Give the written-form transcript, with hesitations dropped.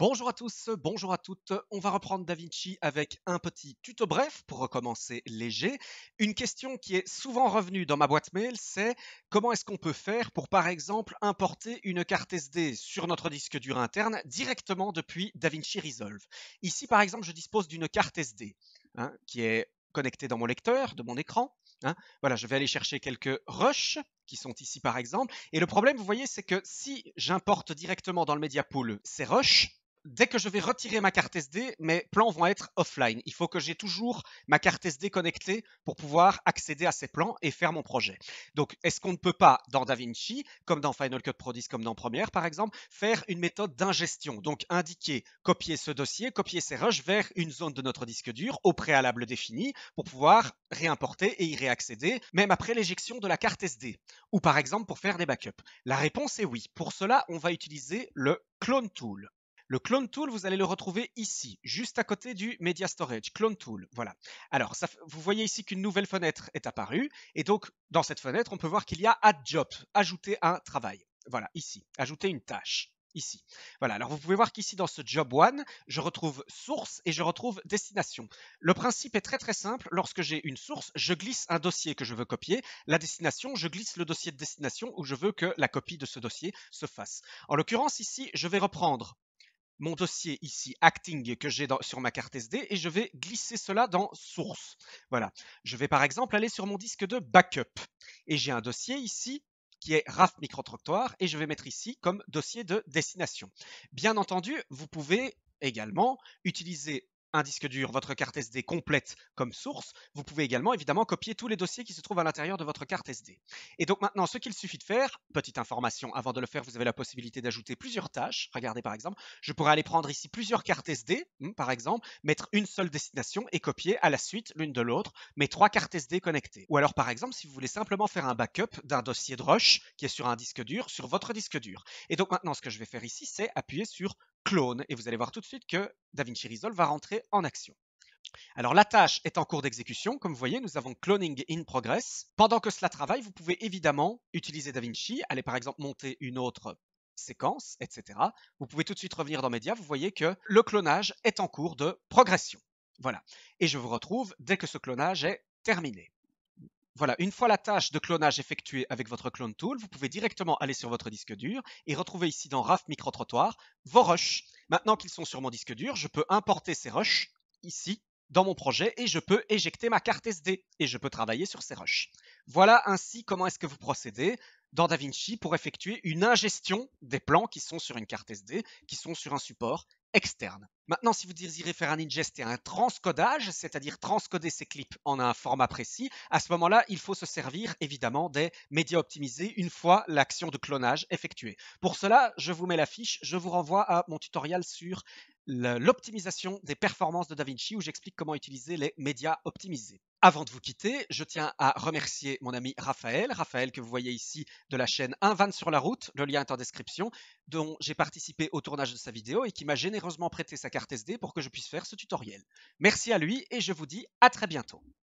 Bonjour à tous, bonjour à toutes. On va reprendre DaVinci avec un petit tuto bref pour recommencer léger. Une question qui est souvent revenue dans ma boîte mail, c'est comment est-ce qu'on peut faire pour, par exemple, importer une carte SD sur notre disque dur interne directement depuis DaVinci Resolve. Ici, par exemple, je dispose d'une carte SD qui est connectée dans mon lecteur, de mon écran. Voilà, je vais aller chercher quelques rushs qui sont ici, par exemple. Et le problème, vous voyez, c'est que si j'importe directement dans le Media Pool ces rushs, dès que je vais retirer ma carte SD, mes plans vont être offline. Il faut que j'ai toujours ma carte SD connectée pour pouvoir accéder à ces plans et faire mon projet. Donc, est-ce qu'on ne peut pas, dans DaVinci, comme dans Final Cut Pro 10, comme dans Premiere par exemple, faire une méthode d'ingestion? Donc, indiquer, copier ce dossier, copier ces rushs vers une zone de notre disque dur au préalable définie pour pouvoir réimporter et y réaccéder, même après l'éjection de la carte SD. Ou par exemple pour faire des backups. La réponse est oui. Pour cela, on va utiliser le Clone Tool. Le Clone Tool, vous allez le retrouver ici, juste à côté du Media Storage, Clone Tool. Voilà. Alors, vous voyez ici qu'une nouvelle fenêtre est apparue. Et donc, dans cette fenêtre, on peut voir qu'il y a Add Job, ajouter un travail. Voilà, ici, ajouter une tâche. Ici. Voilà, alors vous pouvez voir qu'ici dans ce Job 1, je retrouve source et je retrouve destination. Le principe est très très simple. Lorsque j'ai une source, je glisse un dossier que je veux copier. La destination, je glisse le dossier de destination où je veux que la copie de ce dossier se fasse. En l'occurrence, ici, je vais reprendre mon dossier ici acting que j'ai sur ma carte SD et je vais glisser cela dans source. Voilà. Je vais par exemple aller sur mon disque de backup et j'ai un dossier ici qui est RAF micro-trottoir et je vais mettre ici comme dossier de destination. Bien entendu, vous pouvez également utiliser un disque dur, votre carte SD complète comme source. Vous pouvez également évidemment copier tous les dossiers qui se trouvent à l'intérieur de votre carte SD. Et donc maintenant, ce qu'il suffit de faire, petite information, avant de le faire, vous avez la possibilité d'ajouter plusieurs tâches. Regardez par exemple, je pourrais aller prendre ici plusieurs cartes SD, par exemple, mettre une seule destination et copier à la suite l'une de l'autre mes 3 cartes SD connectées. Ou alors par exemple, si vous voulez simplement faire un backup d'un dossier de rush qui est sur un disque dur, sur votre disque dur. Et donc maintenant, ce que je vais faire ici, c'est appuyer sur clone et vous allez voir tout de suite que DaVinci Resolve va rentrer en action. Alors la tâche est en cours d'exécution. Comme vous voyez, nous avons cloning in progress. Pendant que cela travaille, vous pouvez évidemment utiliser DaVinci, aller par exemple monter une autre séquence, etc. Vous pouvez tout de suite revenir dans Media. Vous voyez que le clonage est en cours de progression. Voilà. Et je vous retrouve dès que ce clonage est terminé. Voilà, une fois la tâche de clonage effectuée avec votre Clone Tool, vous pouvez directement aller sur votre disque dur et retrouver ici dans RAF micro-trottoir vos rushs. Maintenant qu'ils sont sur mon disque dur, je peux importer ces rushs ici dans mon projet et je peux éjecter ma carte SD et je peux travailler sur ces rushs. Voilà ainsi comment est-ce que vous procédez dans DaVinci pour effectuer une ingestion des plans qui sont sur une carte SD, qui sont sur un support externe. Maintenant, si vous désirez faire un ingest et un transcodage, c'est-à-dire transcoder ces clips en un format précis, à ce moment-là, il faut se servir évidemment des médias optimisés une fois l'action de clonage effectuée. Pour cela, je vous mets la fiche, je vous renvoie à mon tutoriel sur l'optimisation des performances de DaVinci où j'explique comment utiliser les médias optimisés. Avant de vous quitter, je tiens à remercier mon ami Raphaël que vous voyez ici de la chaîne Un van sur la route, le lien est en description, dont j'ai participé au tournage de sa vidéo et qui m'a généreusement prêté sa carte SD pour que je puisse faire ce tutoriel. Merci à lui et je vous dis à très bientôt.